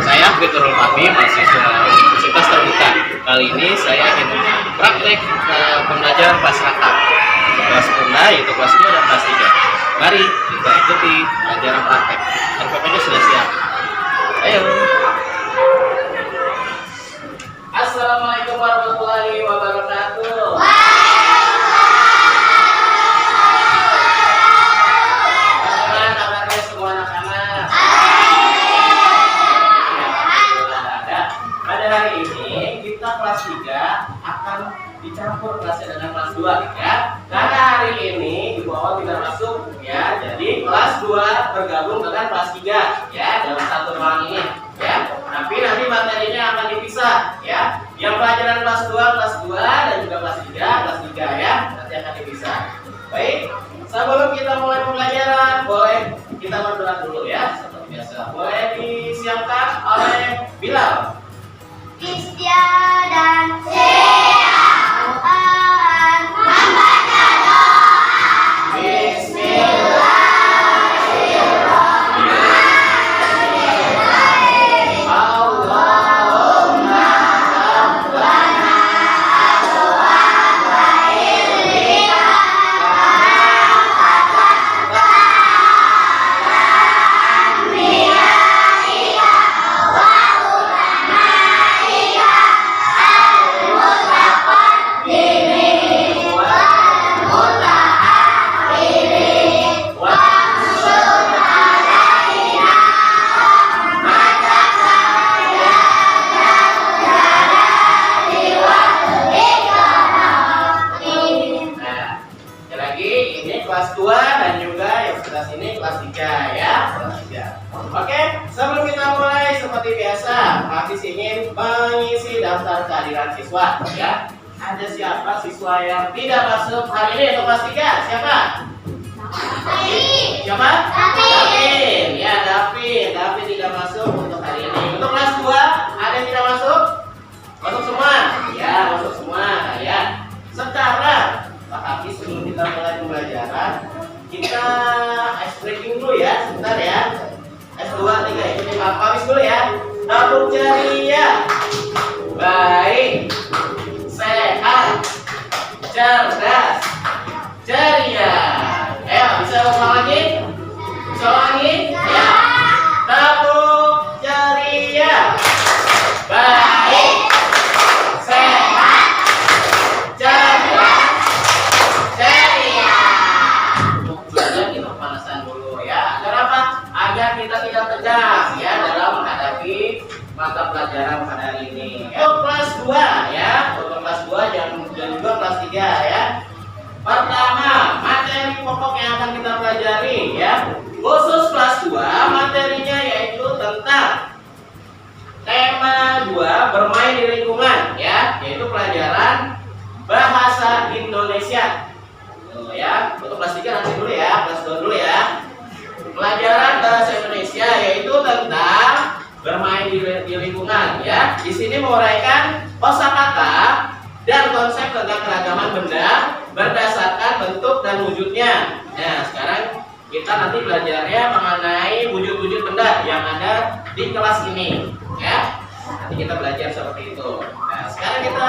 saya Fitrul Fahmi, mahasiswa Universitas Terbuka. Kali ini saya ingin praktek pembelajaran kelas rakam. Kelas punda yaitu kelas 2 dan kelas 3. Mari kita ikuti pelajaran praktek. RPP-nya sudah siap. Ayo. Assalamualaikum warahmatullahi wabarakatuh. Hari ini kita kelas 3 akan dicampur kelasnya dengan kelas 2 ya. Karena hari ini di bawah tidak masuk ya. Jadi kelas 2 bergabung dengan kelas 3 ya dalam satu ruang ini ya. Tapi nanti materinya akan dipisah ya. Yang pelajaran kelas 2 dan juga kelas 3 ya. Nanti akan dipisah. Baik, sebelum kita mulai pembelajaran boleh kita berdoa dulu ya seperti biasa. Boleh disiapkan oleh Bilal. Istiadat dan Tuhan membaca doa. Bismillahirrahmanirrahim. Allahumma rabbana aswaka ilmika kelas 2 dan juga yang sebelah sini kelas 3 ya. Kelas 3. Oke, sebelum kita mulai seperti biasa, Hafiz ingin mengisi daftar kehadiran siswa ya. Ada siapa siswa yang tidak masuk hari ini untuk kelas 3? Siapa? Siapa? Davin. Ya, Davin. Davin tidak masuk untuk hari ini. Untuk kelas 2 ada yang tidak masuk? Masuk semua? Ya, masuk semua ya. Sekarang Pak Hafiz, sebelum kita mulai pembelajaran, kita ice breaking dulu ya, sebentar ya. S2, 3, ikuti Pak Hafiz dulu ya. Tabung ceria, baik, sehat, cerdas, ceria. Ayo, bisa ulang lagi? Bisa ulang lagi? Ya. Tabung ceria, baik, sehat, cerdas. Agar kita tidak tegang ya dalam menghadapi mata pelajaran pada hari ini. Untuk kelas 2 ya, untuk kelas 2 dan juga kelas 3 ya. Pertama, materi pokok yang akan kita pelajari ya. Khusus kelas 2 materinya yaitu tentang tema 2 bermain di lingkungan ya, yaitu pelajaran bahasa Indonesia. Ya, untuk kelas 3 nanti dulu ya, kelas 2 dulu ya. Pelajaran bahasa Indonesia yaitu tentang bermain di lingkungan ya. Di sini menguraikan kosakata dan konsep tentang keragaman benda berdasarkan bentuk dan wujudnya. Nah, sekarang kita nanti belajarnya mengenai wujud-wujud benda yang ada di kelas ini ya. Nanti kita belajar seperti itu. Nah, sekarang kita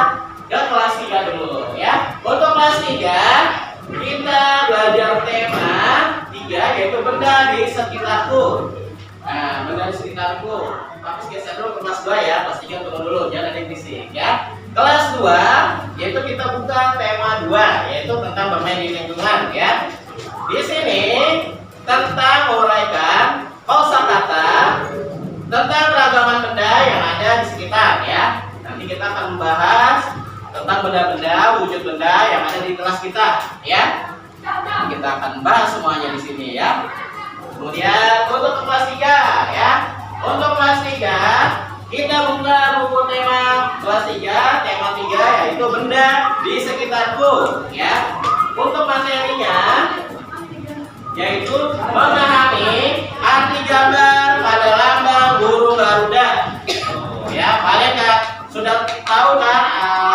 ke kelas 3 dulu ya. Untuk kelas 3 kita belajar tema 3 yaitu benda di sekitarku. Nah, benda di sekitarku. Tapi geser dulu ke kelas 2 ya. Kelas 3 tunggu dulu, jangan ada bisik ya. Kelas 2 yaitu kita buka tema 2 yaitu tentang bermain di lingkungan ya. Di sini tentang menguraikan kosakata tentang keragaman benda yang ada di sekitar ya. Nanti kita akan membahas tentang benda-benda, wujud benda yang ada di kelas kita ya. Kita akan bahas semuanya di sini ya. Kemudian untuk kelas 3 ya. Untuk kelas 3 kita buka buku tema kelas 3, tema 3 yaitu benda di sekitarku ya. Untuk materinya yaitu memahami arti gambar pada lambang burung Garuda. Ya, kalian sudah tahu kan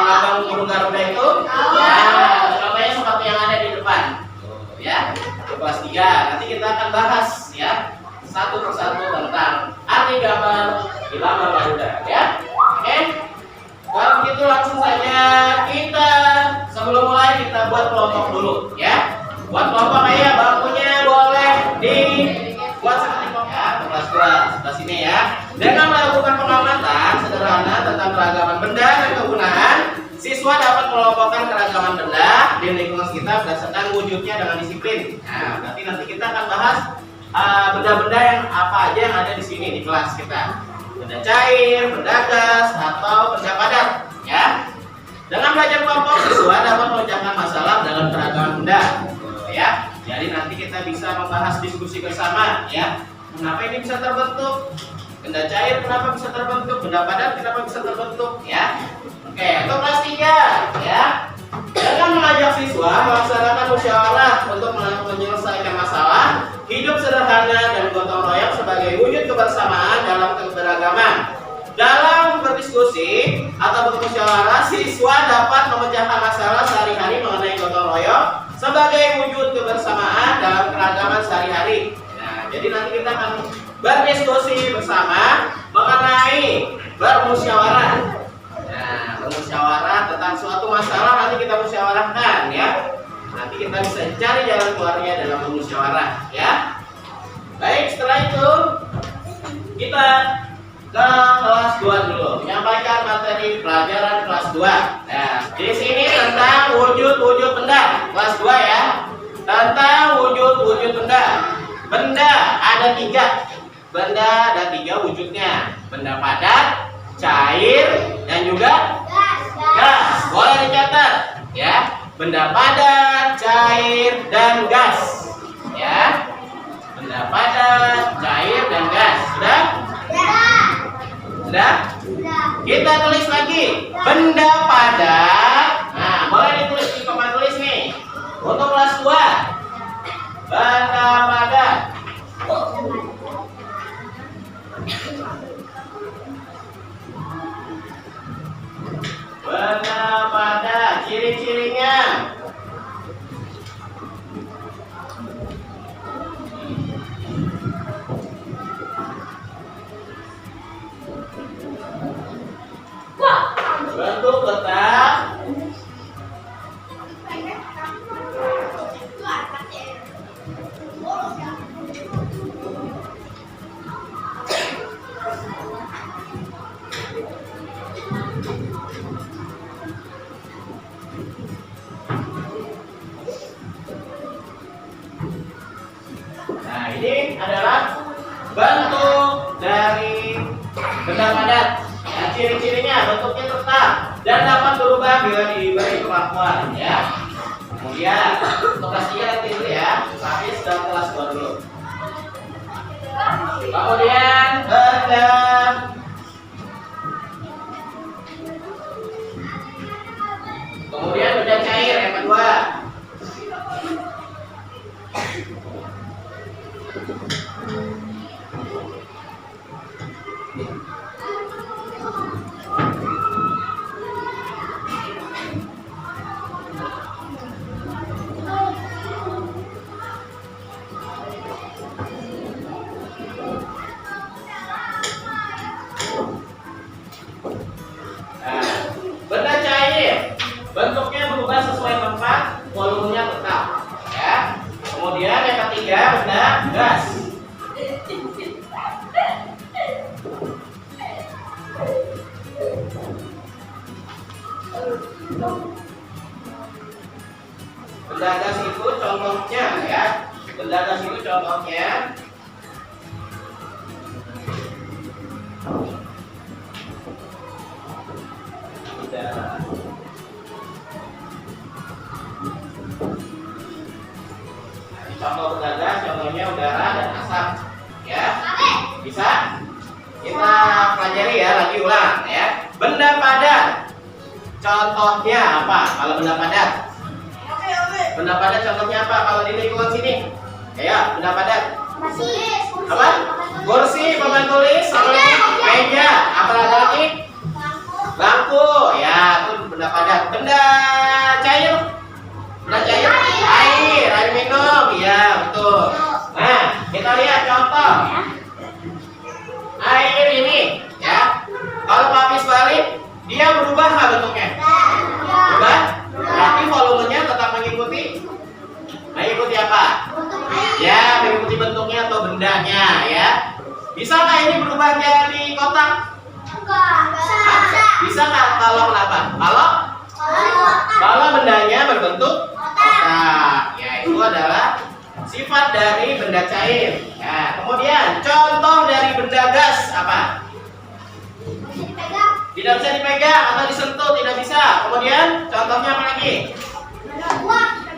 lambang burung Garuda itu? Ya, contohnya seperti yang ada di depan. Ya, kelas 3. Nanti kita akan bahas ya satu persatu tentang arti cari gambar di lamar Garuda ya. Oke. Kalau begitu langsung saja kita sebelum mulai kita buat kelompok dulu ya. Buat kelompok aja bangkunya boleh dibuat seperti kelompok ya. Kelas 2 sebelah sini ya. Dengan melakukan pengamatan sederhana tentang keragaman benda dan kegunaan, siswa dapat mengelompokkan keragaman benda di lingkungan sekitar berdasarkan wujudnya dengan disiplin. Nah, berarti nanti kita akan bahas benda-benda yang apa aja yang ada di sini di kelas kita. Benda cair, benda gas, atau benda padat, ya. Dengan belajar kelompok, siswa dapat memecahkan masalah dalam keragaman benda, ya. Jadi nanti kita bisa membahas diskusi bersama, ya. Kenapa ini bisa terbentuk? Benda cair kenapa bisa terbentuk? Benda padat kenapa bisa terbentuk, ya? Oke, untuk kelas 3, ya. Dengan mengajak siswa melaksanakan musyawarah untuk menyelesaikan masalah, hidup sederhana dan gotong royong sebagai wujud kebersamaan dalam keberagaman. Dalam berdiskusi atau bermusyawarah, siswa dapat memecahkan masalah sehari-hari mengenai gotong royong sebagai wujud kebersamaan dalam keragaman sehari-hari. Nah, jadi nanti kita akan berdiskusi bersama mengenai bermusyawarah. Nah, bermusyawarah tentang suatu masalah nanti kita musyawarahkan ya. Nanti kita bisa cari jalan keluarnya dalam bermusyawarah ya. Baik, setelah itu kita ke kelas 2 dulu, menyampaikan materi pelajaran kelas 2. Nah, di sini tentang wujud-wujud benda. Kelas 2 ya. Tentang wujud-wujud benda. Benda ada 3. Benda ada 3 wujudnya. Benda padat, cair, dan juga gas. Boleh dicatat ya. Benda padat, cair, dan gas. Ya. Benda padat, cair, dan gas. Sudah? Sudah? Kita tulis lagi. Benda padat. Nah, boleh ditulis di papan tulis nih. Untuk kelas 2. Benda padat. Benda padat, ciri-cirinya. Bentuk kotak. Nah, ini adalah bentuk dari benda padat. Ya, ciri-cirinya bentuknya tetap dan dapat berubah bila diberi kemampuan ya. Kemudian untuk kelas 3 nanti dulu ya. Tapi sudah kelas 2 dulu. Kemudian benda cair yang kedua. Benda cair bentuknya berubah sesuai tempat, volumenya tetap ya. Kemudian yang ketiga benda gas. Benda gas itu contohnya ya. Benda gas itu contohnya udara. Contoh benda gas contohnya udara dan asap ya. Bisa kita pelajari ya, lagi ulang ya. Benda padat contohnya apa kalau benda padat? Benda padat contohnya apa kalau di lingkungan sini? Ya, benda padat apa? Kursi, papan tulis, meja, apa lagi? Bangku, ya itu benda padat. Benda cair, benda cair, air minum, ya betul. Nah, kita lihat contoh. Air cair ini, ya. Kalau Papis balik, dia berubah nggak bentuknya? Berubah? Berarti volumenya tetap mengikuti apa? Ya, mengikuti bentuknya atau bendanya, ya. Bisa nggak ini berubah jadi kotak? Bisa nggak? Kalau kenapa? Kalau bendanya berbentuk kotak, ya itu adalah sifat dari benda cair. Nah, kemudian contoh dari benda gas apa? Tidak bisa dipegang atau disentuh, tidak bisa. Kemudian contohnya apa lagi?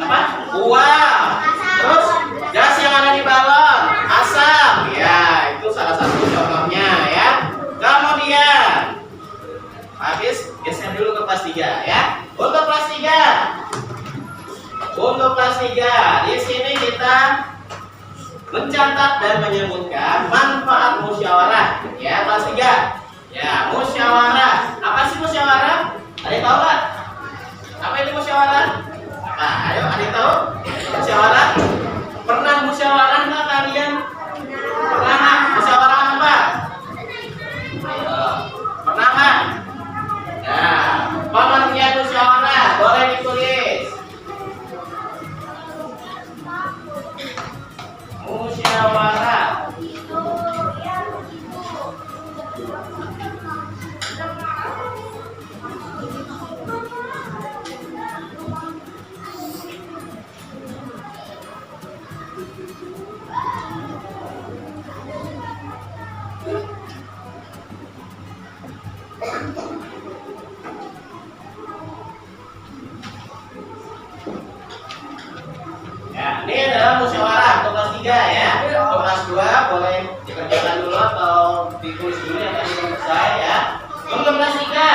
Apa? Uap. Terus gas yang ada di balon, asam. Ya, itu salah satu contohnya ya. Kemudian habis geser dulu ke kelas 3 ya. Untuk kelas 3 di sini kita mencatat dan menyebutkan manfaat musyawarah ya. Kelas 3 ya, musyawarah. Apa sih musyawarah? Ada yang tahu nggak? Apa itu musyawarah? Nah, ayo, ada yang tahu? Musyawarah? Pernah musyawarah nggak kalian? Pernah musyawarah apa? Ayo, pernah nggak? Nah, pengertian musyawarah boleh ditulis. Musyawarah. Ya, ini adalah musyawarah untuk kelas 3 ya. Untuk kelas 2 boleh dikerjakan dulu atau ditulis dulu yang tadi belum selesai ya. Untuk kelas 3,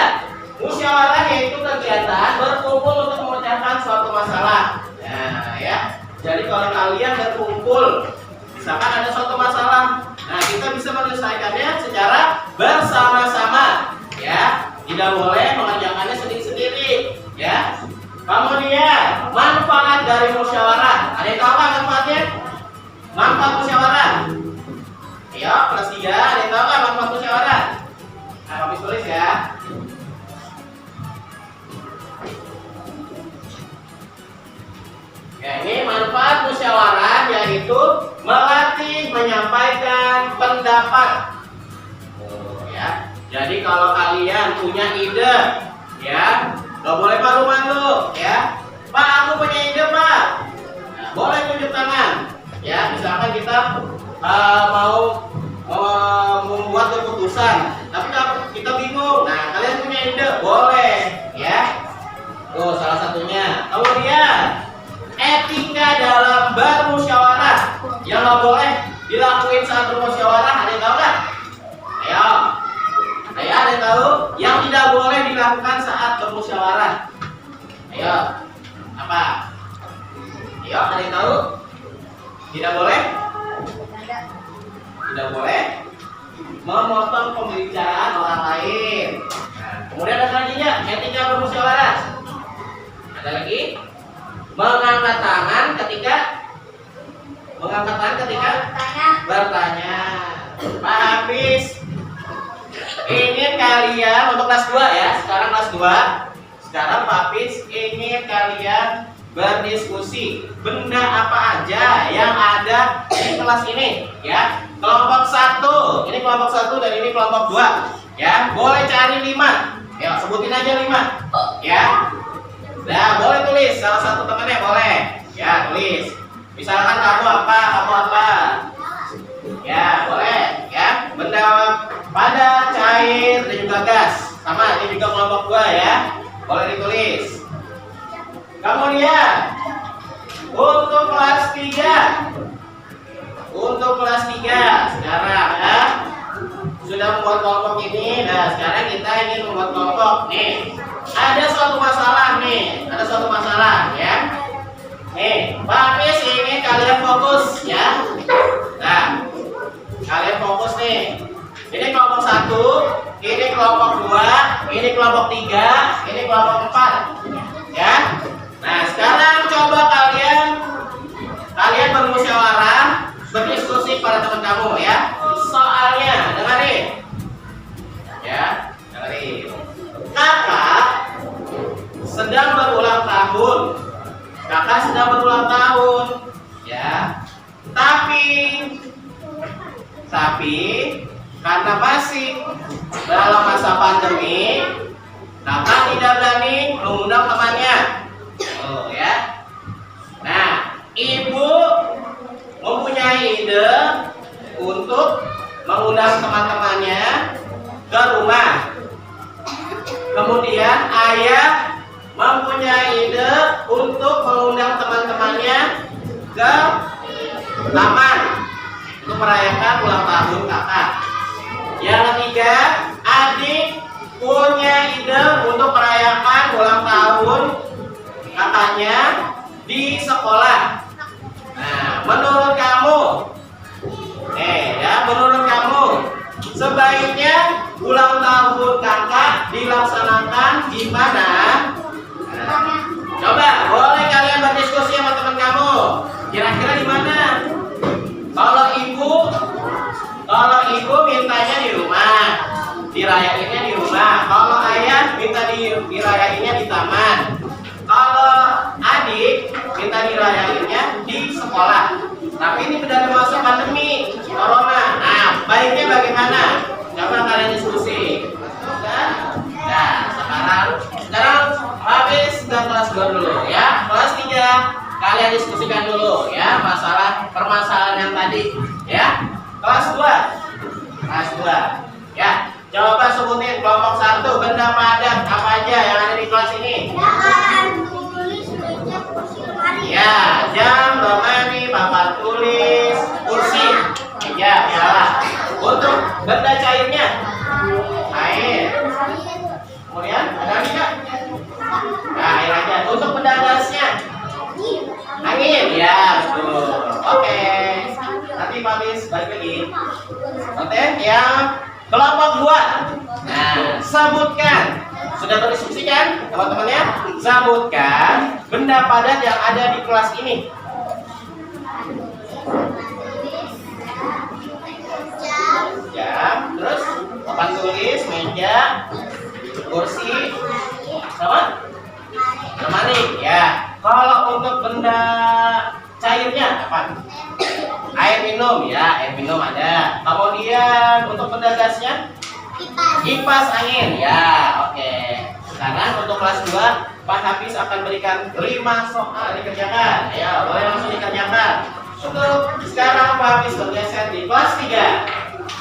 musyawarah yaitu kegiatan berkumpul untuk memecahkan suatu masalah. Nah, ya. Jadi kalau kalian berkumpul, misalkan ada suatu masalah, nah kita bisa menyelesaikannya secara bersama-sama, ya. Tidak boleh mengerjakannya sendiri-sendiri, ya. Kemudian manfaat dari musyawarah. Ada yang tahu apa manfaatnya? Manfaat musyawarah. Ayo, kelas 3, ada yang tahu apa manfaat musyawarah? Nah, habis tulis ya. Ya, ini manfaat musyawarah yaitu melatih menyampaikan pendapat. Oh, ya. Jadi kalau kalian punya ide, ya, nggak boleh malu-malu, ya. Pak, aku punya ide, Pak. Nah, boleh tunjuk tangan, ya. Misalkan kita mau membuat keputusan, tapi kita bingung. Nah, kalian punya ide, boleh, ya. Tuh, salah satunya. Kemudian etika dalam bermusyawarah yang nggak boleh dilakuin saat bermusyawarah. Ada yang tahu nggak? Ayo. Ayo, ada yang tahu? Yang tidak boleh dilakukan saat bermusyawarah. Ayo. Apa? Ayo, ada yang tahu? Tidak boleh? Tidak boleh memotong pembicaraan orang lain. Nah, kemudian ada selanjutnya, etika bermusyawarah. Ada lagi? Mengangkat tangan ketika bertanya. Pak Hafiz, ingin kalian untuk kelas 2 ya. Sekarang kelas 2. Sekarang Pak Hafiz ingin kalian berdiskusi benda apa aja yang ada di kelas ini, ya. Kelompok 1, ini kelompok 1 dan ini kelompok 2, ya. Boleh cari 5. Ya, sebutin aja 5. Ya. Nah, boleh tulis salah satu temannya boleh. Ya, tulis. Misalkan kamu apa? Ya, boleh, ya. Benda pada, cair dan juga gas. Sama, ini juga kelompok 2 ya. Boleh ditulis. Kemudian untuk kelas 3. Untuk kelas 3 sekarang ya. Sudah membuat kelompok ini. Nah, sekarang kita ingin membuat kelompok nih. Ada suatu masalah nih, ya. Nih, Pak Hafiz ingin kalian fokus ya. Nah, kalian fokus nih. Ini kelompok 1, ini kelompok 2, ini kelompok 3, ini kelompok 4. Ya. Nah, sekarang coba kalian bermusyawarah, berdiskusi pada teman kamu ya. Soalnya, dengarin. Tapi karena masih dalam masa pandemi, kakak tidak berani mengundang temannya. Oh ya. Nah, ibu mempunyai ide untuk mengundang teman-temannya ke rumah. Kemudian ayah mempunyai ide untuk mengundang teman-temannya ke taman untuk merayakan ulang tahun kakak. Yang ketiga, adik punya ide untuk merayakan ulang tahun kakaknya di sekolah. Nah, menurut kamu, menurut kamu, sebaiknya ulang tahun kakak dilaksanakan di mana? Nah, coba, boleh kalian berdiskusi sama teman kamu. Kira-kira di mana? Kalau ibu mintanya di rumah, dirayainnya di rumah. Kalau ayah minta dirayainnya di taman. Kalau adik minta dirayainnya di sekolah. Tapi ini sudah masa pandemi corona. Nah, baiknya bagaimana? Coba kalian diskusi. Nah, sekarang habis ke kelas 2 dulu ya. Kelas 3 kalian diskusikan dulu ya masalah permasalahan yang tadi ya. Kelas 2 ya. Coba sebutin kelompok 1 benda padat apa aja yang ada di kelas ini. Ya, jam, lemari, papan tulis, kursi, meja, piala. Untuk benda cairnya, air. Kemudian ada lagi nggak? Nah, air aja. Untuk benda gasnya, angin. Ya, betul. Oke. Nanti Pak Bis balik lagi. Oke, yang kelompok 2. Nah, sebutkan. Sudah berdiskusi kan teman-temannya? Sebutkan benda padat yang ada di kelas ini. Jam, terus papan tulis, meja, kursi, sama lemari. Ya. Kalau untuk benda cairnya apa? Air minum, ya, air minum ada. Kemudian untuk benda gasnya? Kipas angin, ya, oke. Sekarang untuk kelas 2, Pak Hafiz akan berikan 5 soal dikerjakan. Ya, boleh langsung dikerjakan. Untuk sekarang Pak Hafiz bergeser di kelas 3.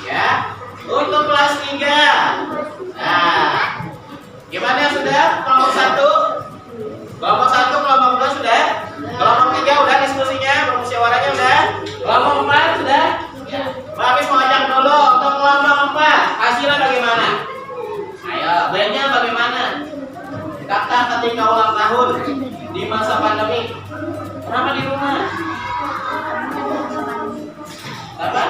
Ya, untuk kelas 3. Nah, gimana sudah? Kelompok 1? Kelompok 1, kelompok 2 sudah? Kelompok 3 udah diskusinya, bermusyawarahnya udah? Kelompok 4 sudah? Ya. Pak Hafiz mau ajak dulu untuk kelompok 4. Hasilnya bagaimana? Ayo, baiknya bagaimana? Kakak ketika ulang tahun di masa pandemi, kenapa di rumah? Apa?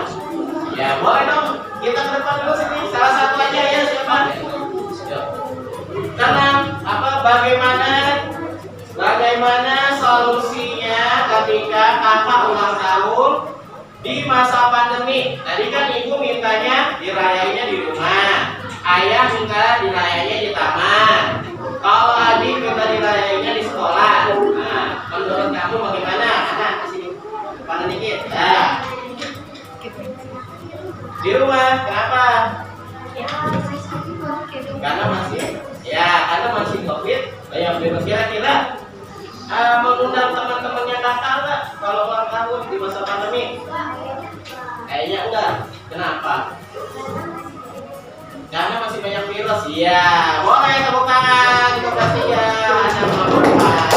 Ya boleh dong, kita ke depan dulu sini. Salah satu aja ya, siapa? Karena apa? Bagaimana solusinya ketika kakak ulang tahun di masa pandemi? Tadi kan ibu mintanya dirayainnya di rumah, ayah minta dirayainnya di taman. Kalau adik minta dirayainnya di sekolah. Nah, menurut kamu bagaimana? Nah, kesini depan dikit. Nah, di rumah, kenapa? Karena masih COVID. Banyak bebas. Kira-kira mengundang teman-temannya kakak nggak kalau ulang tahun di masa pandemi? Kayaknya enggak. Kenapa? Karena masih banyak virus. Iya, boleh tepuk tangan untuk kelas 3. Ada kelompok 4.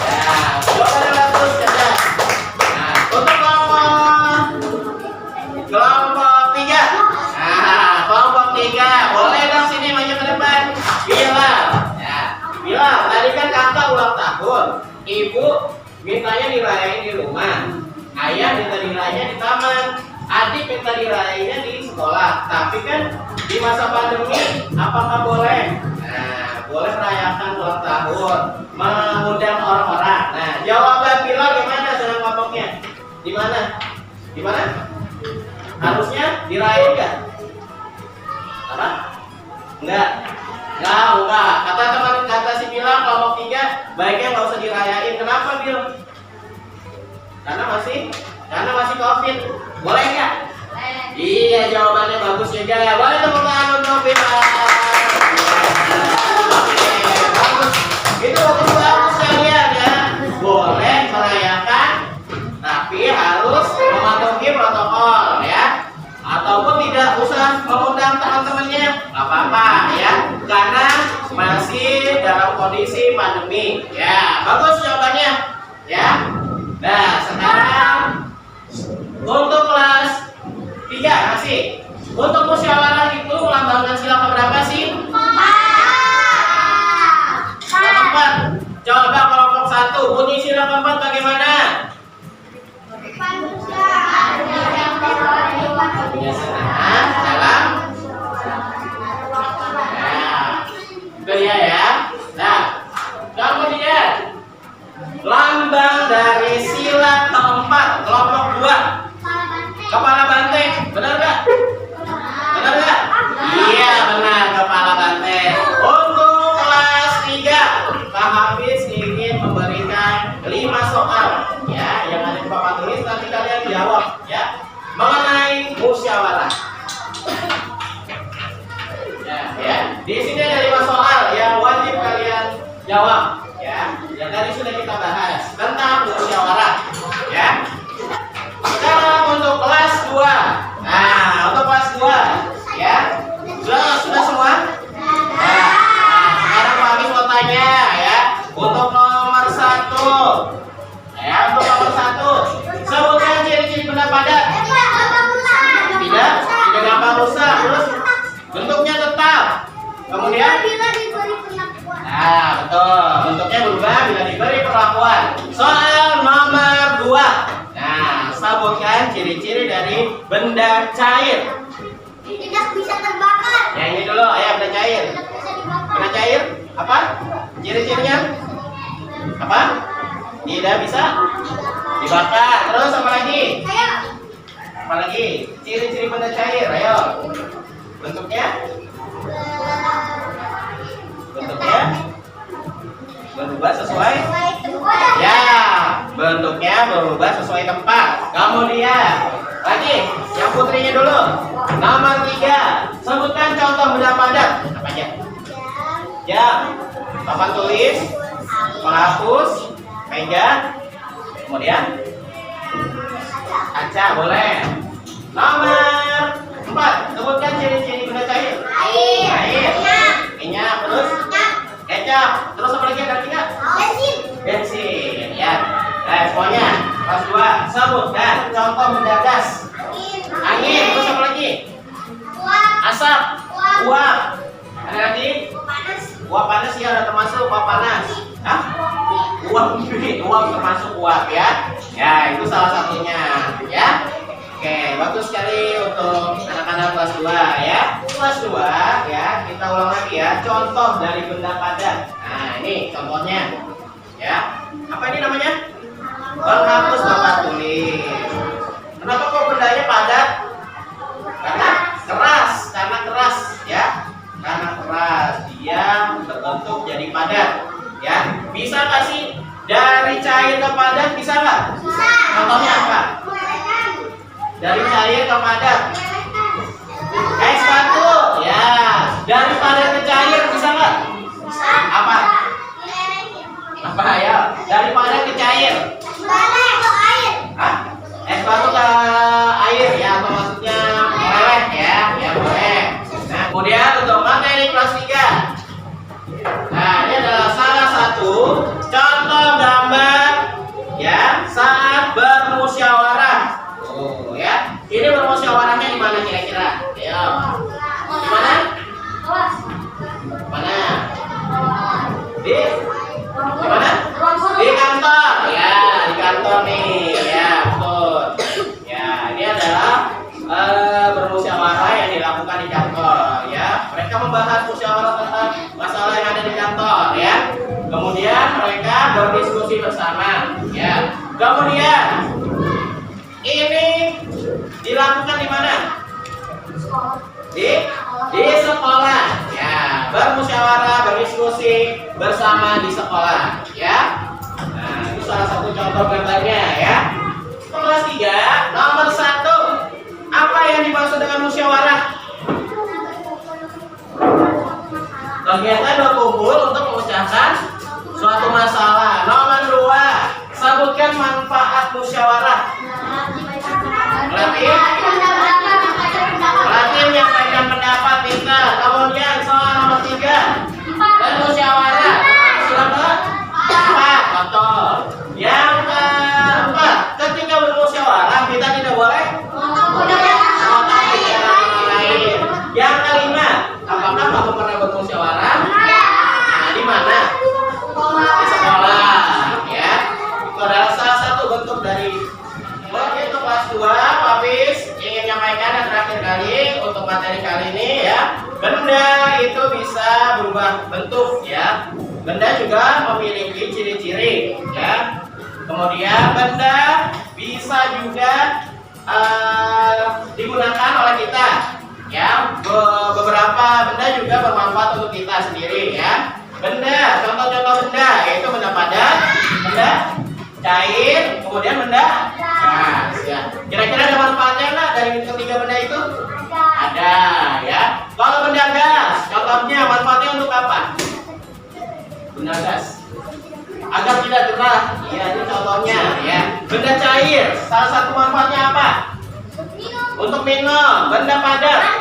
Ya, coba terus saja. Nah, untuk kelompok 3. Nah, kelompok 3. Boleh dong sini maju ke depan. Bilal. Ya, Bilal, tadi kan kakak ulang tahun. Ibu mintanya dirayain di rumah. Ayah minta dirayain di taman. Adik minta dirayainnya di sekolah. Tapi kan di masa pandemi, apakah boleh? Nah, boleh merayakan ulang tahun, mengundang orang-orang. Nah, jawaban Bilal gimana dengan kelompoknya? Di mana? Di mana? Harusnya dirayain nggak? Apa? Enggak. Enggak. Kata si Bilal kelompok 3, baiknya nggak usah dirayain. Kenapa, Bil? Karena masih COVID. Boleh nggak? Iya, jawabannya bagus juga. Boleh tepuk tangan untuk Bima. Oke, bagus. Itu bagus kalian ya. Boleh merayakan, tapi harus mematuhi protokol ya. Ataupun tidak usah mengundang teman-temannya, nggak apa-apa ya. Karena masih dalam kondisi pandemi. Ya, bagus jawabannya. Ya. Nah, sekarang untuk kelas 3 masih. Untuk musyawarah itu melambangkan sila keberapa sih? 4. Coba kelompok 1 bunyi sila keempat bagaimana? Biasanya dalam. Nah, itu ya. Nah, kemudian lambang dari sila keempat kelompok 2 kepala banteng, benar nggak? Benar nggak? Iya benar, kepala banteng. Untuk kelas 3 Kak Hafiz ingin memberikan 5 soal ya yang ada di papan tulis, nanti kalian jawab ya mengenai musyawarah. Ya, di sini ada 5 soal yang wajib kalian jawab ya. Yang tadi sudah kita bahas tentang musyawarah ya. Sekarang untuk kelas 2. Nah, untuk kelas 2 ya. Sudah semua? Nah, sekarang Pak Hafiz mau tanya ya. Untuk nomor 1. Ya, untuk nomor 1. Sebutkan ciri-ciri benda padat. Tidak gampang rusak. Terus bentuknya tetap. Kemudian nah, betul. Bentuknya berubah bila diberi perlakuan. Soal nomor 2. Nah, sebutkan ciri-ciri dari benda cair. Tidak bisa terbakar. Ya, ini dulu, ya benda cair. Tidak bisa dibakar. Benda cair apa? Ciri-cirinya apa? Tidak bisa dibakar. Terus apa lagi? Ayo. Apa lagi? Ciri-ciri benda cair. Ayo. Bentuknya? Bentuknya berubah sesuai. Ya, bentuknya berubah sesuai tempat. Kemudian lagi, yang putrinya dulu. Nomor 3. Sebutkan contoh benda padat. Apa aja? Jam, papan tulis, penghapus, meja, kemudian kaca, boleh. Nomor 4. Sebutkan ciri-ciri benda cair. Air, minyak, terus kecap, terus apa lagi ada 3? Bensin, ya. Nah, semuanya kelas 2. Sebutkan contoh benda gas. Angin, terus apa lagi? Asap, uap. Ada lagi? Uap panas ya, ada termasuk uap panas. Hah? Uap termasuk uap ya. Ya, itu salah satunya ya. Oke, bagus sekali untuk anak-anak kelas 2 ya. Kelas 2 ya, kita ulang lagi ya. Contoh dari benda padat. Nah, ini contohnya. Ya. Apa ini namanya? Penghapus papan tulis. Kenapa kok bendanya padat? Karena keras ya. Karena keras, dia terbentuk jadi padat ya. Bisa nggak sih dari cair ke padat, bisa nggak? Bisa. Contohnya apa? Dari cair ke padat. Es batu ya. Dari padat ke cair bisa nggak? Apa? Apa ya? Dari padat ke cair. Hah? Es batu ke air ya, atau maksudnya meleleh ya. Ya boleh. Nah, kemudian untuk materi kelas 3. Nah, ini adalah salah satu contoh gambar ya saat bermusyawarah. Oh ya, ini bermusyawarahnya di mana kira-kira? Ayo, di mana? Mana? Di mana? Di kantor. Ya, di kantor nih. Ya, betul. Ya, ini adalah bermusyawarah yang dilakukan di kantor. Ya, mereka membahas musyawarah tentang masalah yang ada di kantor. Ya, kemudian mereka berdiskusi bersama. Ya, kemudian ini dilakukan di mana? Di sekolah. Ya, bermusyawarah, berdiskusi bersama di sekolah. Ya. Nah, itu salah satu contoh gambarnya ya. Kelas 3, nomor 1. Apa yang dimaksud dengan Kegiatan berkumpul untuk memecahkan suatu masalah. Nomor 2, sebutkan manfaat musyawarah. Berarti menyampaikan pendapat kita. Kemudian soal nomor 3, bermusyawarah. Sudah keempat, betul. Yang keempat, ketika bermusyawarah kita tidak boleh memotong pikiran orang lain. Yang kelima, apakah kamu pernah bermusyawarah? Nah, di mana? Di sekolah, ya. Itu adalah salah satu bentuk dari. Untuk kelas 2, Pak Hafiz ingin menyampaikan yang terakhir kali untuk materi kali ini, ya. Benda itu bisa berubah bentuk, ya. Benda juga memiliki ciri-ciri, ya. Kemudian benda bisa juga digunakan oleh kita, ya. Beberapa benda juga bermanfaat untuk kita sendiri, ya. Benda, contoh-contoh benda yaitu benda padat, benda cair, kemudian benda gas, ya. Kira-kira ada manfaatnya nggak dari ketiga benda itu? Ada, ya. Kalau benda gas, contohnya manfaatnya untuk apa? Benda gas agar tidak gerah, ya, ini contohnya, ya. Benda cair, salah satu manfaatnya apa? Untuk minum. Benda padat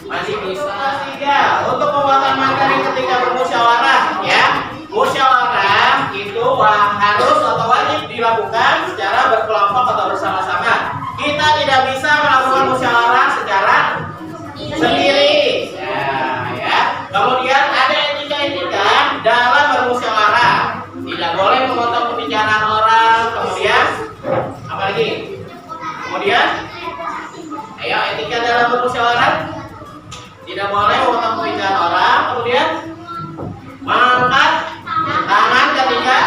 masih bisa. 3, untuk pembuatan materi ketika bermusyawarah, ya. Musyawarah itu harus atau wajib dilakukan secara berkelompok atau bersama-sama. Kita tidak bisa melakukan musyawarah secara sendiri, ya. Kemudian ada etika-etika dalam bermusyawarah. Tidak boleh memotong pembicaraan orang. Kemudian apa lagi? Kemudian, ayo, etika dalam bermusyawarah. Tidak boleh memotong pembicaraan orang. Kemudian mengangkat tangan ketika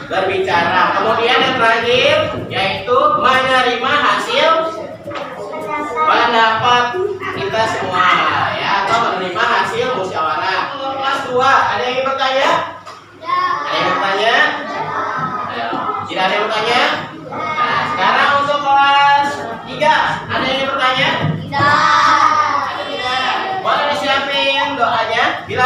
berbicara. Kemudian yang terakhir yaitu menerima hasil pendapat kita semua, ya, atau menerima hasil musyawarah. Kelas 2, ada yang bertanya? Ada yang bertanya? Ayo. Tidak ada yang bertanya? Nah, sekarang untuk kelas 3, ada yang bertanya? Ada tidak? Boleh disiapin doanya? Bila